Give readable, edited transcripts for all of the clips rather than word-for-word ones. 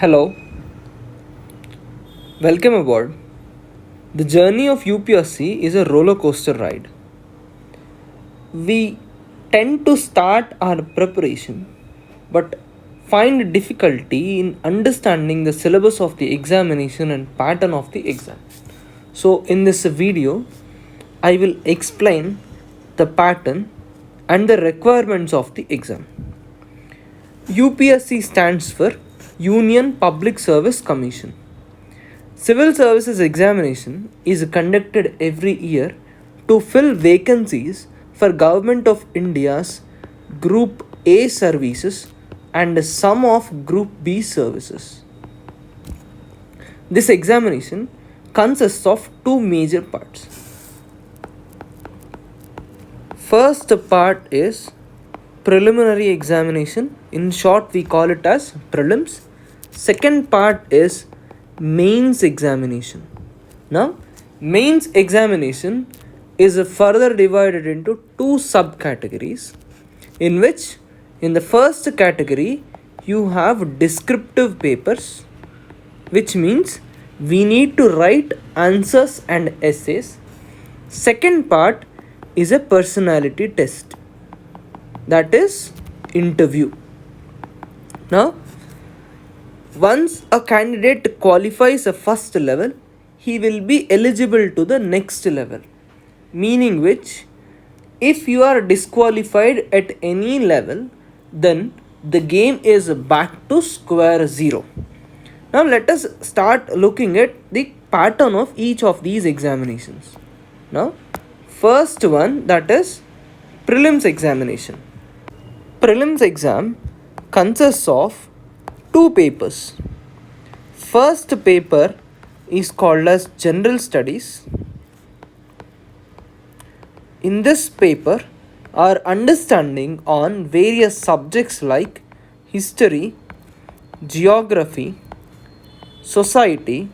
Hello, welcome aboard. The journey of UPSC is a roller coaster ride. We tend to start our preparation but find difficulty in understanding the syllabus of the examination and pattern of the exam. So, in this video, I will explain the pattern and the requirements of the exam. UPSC stands for Union Public Service Commission. Civil Services examination is conducted every year to fill vacancies for Government of India's Group A services and some of Group B services. This examination consists of two major parts. First part is preliminary examination. In short, we call it as prelims. Second part is mains examination. Now, mains examination is further divided into two subcategories, in which in the first category you have descriptive papers, which means we need to write answers and essays. Second part is a personality test, that is interview. Now, once a candidate qualifies a first level, he will be eligible to the next level, meaning which if you are disqualified at any level, then the game is back to square zero. Now let us start looking at the pattern of each of these examinations. Now, first one, that is prelims examination. Prelims exam consists of two papers. First paper is called as General Studies. In this paper, our understanding on various subjects like history, geography, society,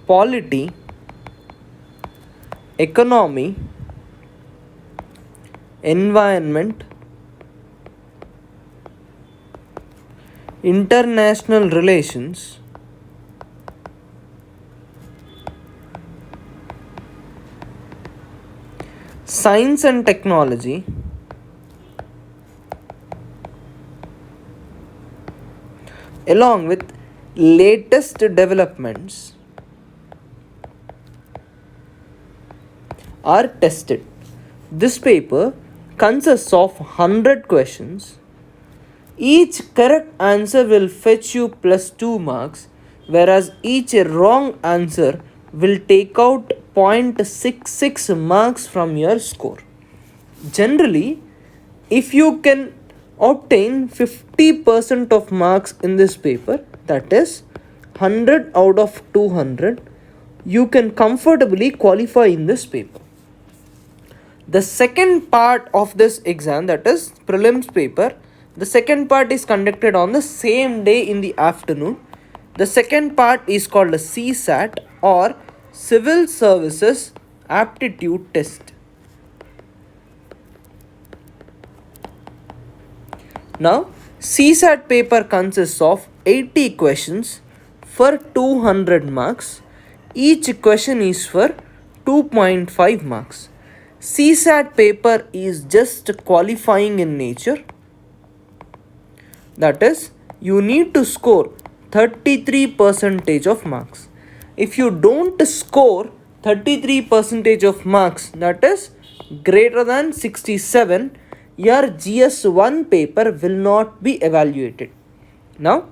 polity, economy, environment, international relations, science and technology, along with latest developments are tested. This paper consists of 100 questions. Each correct answer will fetch you plus 2 marks, whereas each wrong answer will take out 0.66 marks from your score. Generally, if you can obtain 50% of marks in this paper, that is 100 out of 200, you can comfortably qualify in this paper. The second part of this exam, that is prelims paper, the second part is conducted on the same day in the afternoon. The second part is called a CSAT or Civil Services Aptitude Test. Now, CSAT paper consists of 80 questions for 200 marks. Each question is for 2.5 marks. CSAT paper is just qualifying in nature. That is, you need to score 33% of marks. If you don't score 33% of marks, that is greater than 67, your GS1 paper will not be evaluated. Now,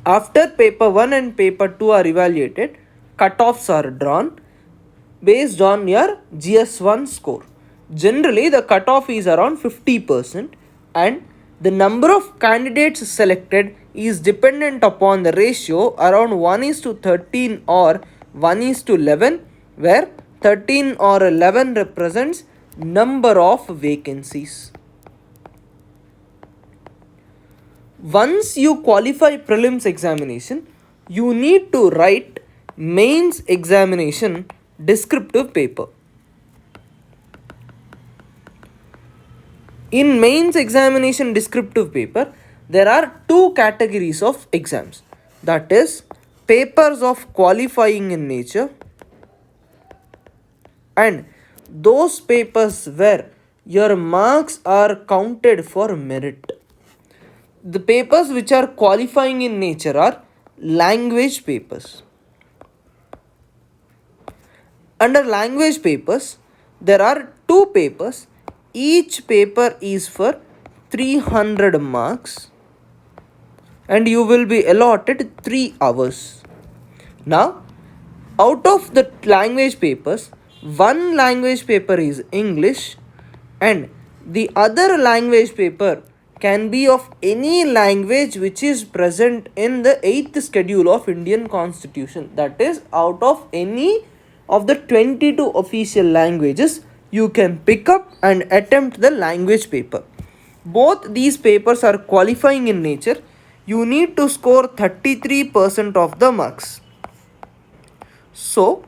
after paper 1 and paper 2 are evaluated, cutoffs are drawn based on your GS1 score. Generally, the cutoff is around 50%, and the number of candidates selected is dependent upon the ratio around 1:13 or 1:11, where 13 or 11 represents number of vacancies. Once you qualify prelims examination, you need to write mains examination descriptive paper. In mains examination descriptive paper, there are two categories of exams, that is papers of qualifying in nature and those papers where your marks are counted for merit. The papers which are qualifying in nature are language papers. Under language papers, there are two papers. Each paper is for 300 marks and you will be allotted 3 hours. Now, out of the language papers, one language paper is English and the other language paper can be of any language which is present in the 8th schedule of Indian Constitution. That is, out of any of the 22 official languages, you can pick up and attempt the language paper. Both these papers are qualifying in nature. You need to score 33% of the marks. So,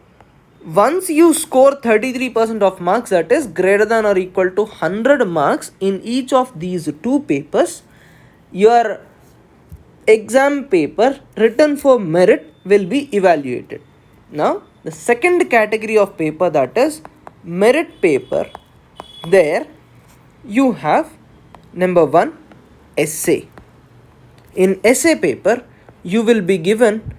once you score 33% of marks, that is greater than or equal to 100 marks in each of these two papers, your exam paper written for merit will be evaluated. Now, the second category of paper, that is merit paper, there you have number 1, essay. In essay paper, you will be given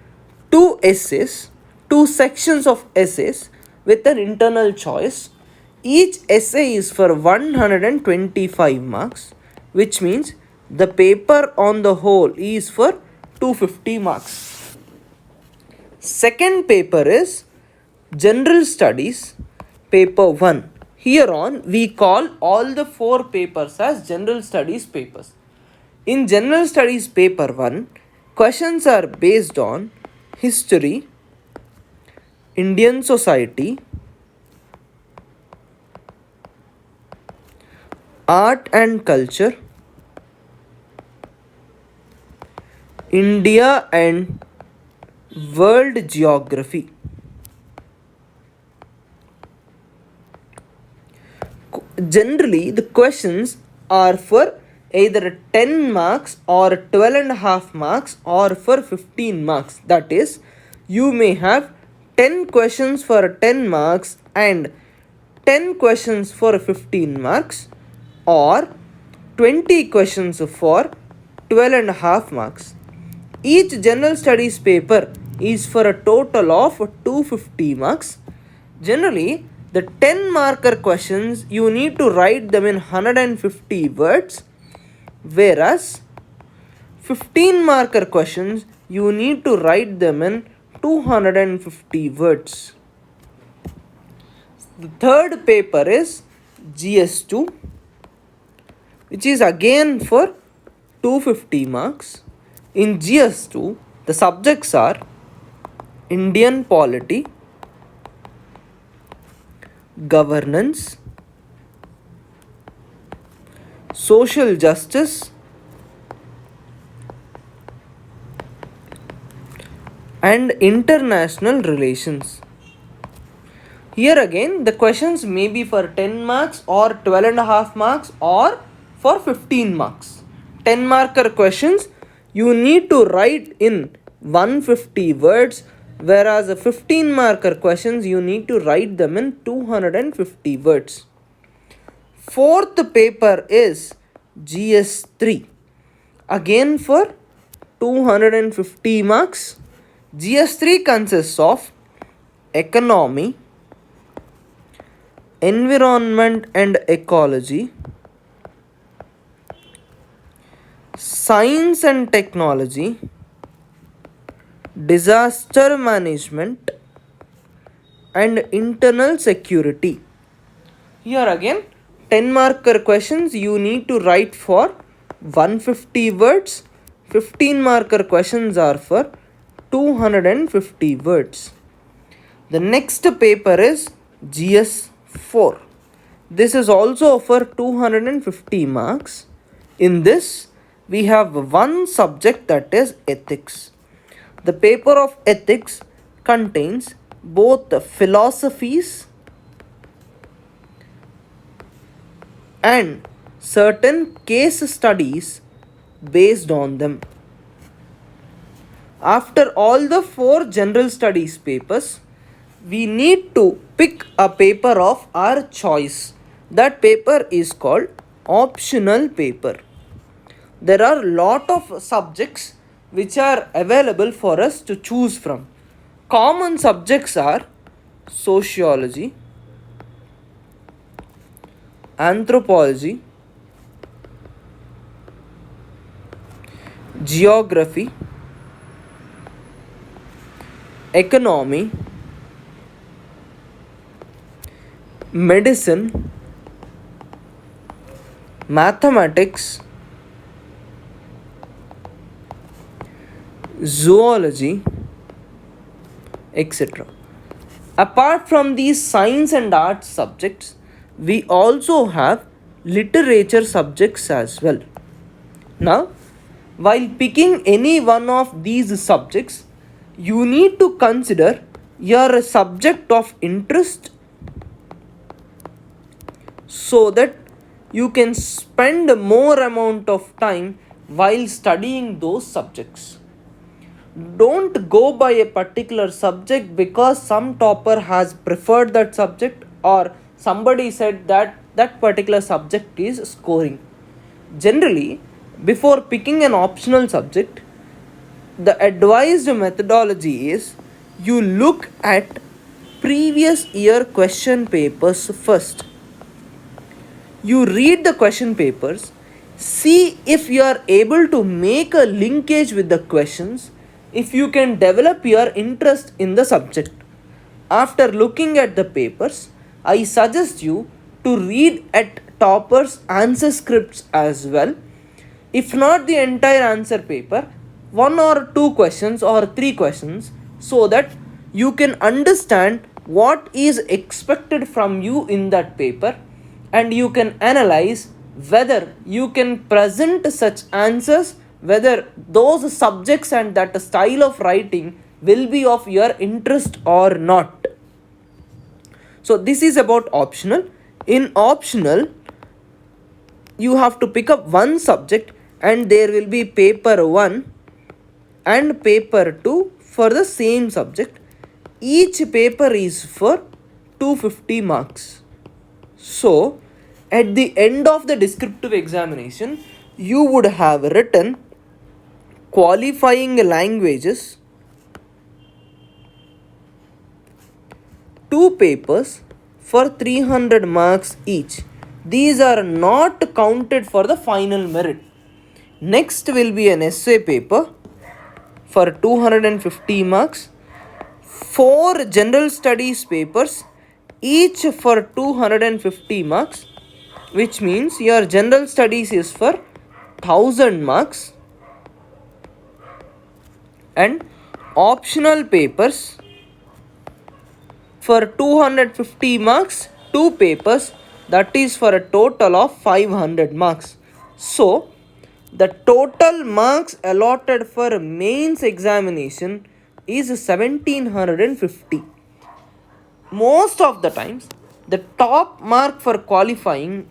2 essays, 2 sections of essays with an internal choice. Each essay is for 125 marks, which means the paper on the whole is for 250 marks. Second paper is general studies, paper 1. Here on, we call all the 4 papers as general studies papers. In general studies paper 1, questions are based on history, Indian society, art and culture, India and world geography. Generally, the questions are for either 10 marks or 12.5 marks or for 15 marks. That is, you may have 10 questions for 10 marks and 10 questions for 15 marks or 20 questions for 12.5 marks. Each general studies paper is for a total of 250 marks. Generally, the 10 marker questions you need to write them in 150 words, whereas 15 marker questions you need to write them in 250 words. The third paper is GS2, which is again for 250 marks. In GS2, the subjects are Indian polity, governance, social justice, and international relations. Here again, the questions may be for 10 marks or 12.5 marks or for 15 marks. 10 marker questions you need to write in 150 words, whereas the 15 marker questions you need to write them in 250 words. Fourth paper is GS3, again for 250 marks. GS3 consists of economy, environment and ecology, science and technology, disaster management and internal security. Here again, 10 marker questions you need to write for 150 words. 15 marker questions are for 250 words. The next paper is GS4. This is also for 250 marks. In this, we have one subject, that is ethics. The paper of ethics contains both the philosophies and certain case studies based on them. After all the 4 general studies papers, we need to pick a paper of our choice. That paper is called optional paper. There are lot of subjects which are available for us to choose from. Common subjects are sociology, anthropology, geography, economy, medicine, mathematics, zoology, etc. Apart from these science and arts subjects, we also have literature subjects as well. Now, while picking any one of these subjects, you need to consider your subject of interest so that you can spend more amount of time while studying those subjects. Don't go by a particular subject because some topper has preferred that subject or somebody said that that particular subject is scoring. Generally, before picking an optional subject, the advised methodology is you look at previous year question papers first. You read the question papers, see if you are able to make a linkage with the questions, if you can develop your interest in the subject. After looking at the papers, I suggest you to read at toppers answer scripts as well. If not the entire answer paper, 1 or 2 questions or 3 questions, so that you can understand what is expected from you in that paper and you can analyze whether you can present such answers, whether those subjects and that style of writing will be of your interest or not. So this is about optional. In optional, you have to pick up one subject and there will be paper 1 and paper 2 for the same subject. Each paper is for 250 marks. So at the end of the descriptive examination, you would have written qualifying languages, 2 papers for 300 marks each. These are not counted for the final merit. Next will be an essay paper for 250 marks, 4 general studies papers, each for 250 marks, which means your general studies is for 1000 marks, and optional papers for 250 marks, 2 papers, that is for a total of 500 marks. So the total marks allotted for mains examination is 1750. Most of the times, the top mark for qualifying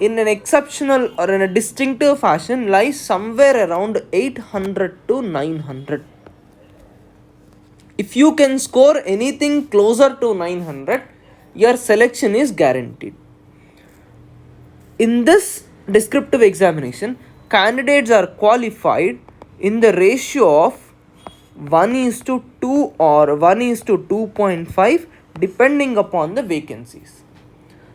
in an exceptional or in a distinctive fashion lies somewhere around 800 to 900. If you can score anything closer to 900, your selection is guaranteed. In this descriptive examination, candidates are qualified in the ratio of 1:2 or 1:2.5 depending upon the vacancies.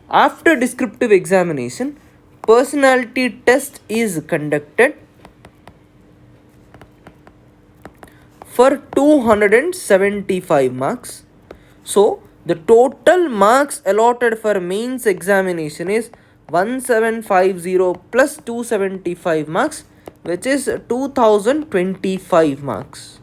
After descriptive examination, personality test is conducted for 275 marks. So the total marks allotted for mains examination is 1750 plus 275 marks, which is 2025 marks.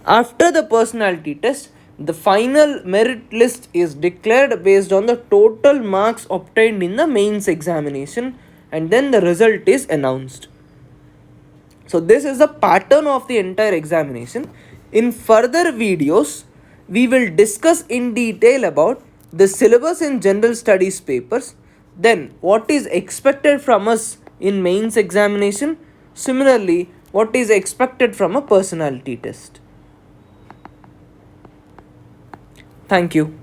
After the personality test, the final merit list is declared based on the total marks obtained in the mains examination, and then the result is announced. So this is the pattern of the entire examination. In further videos, we will discuss in detail about the syllabus in general studies papers, then what is expected from us in mains examination. Similarly, what is expected from a personality test. Thank you.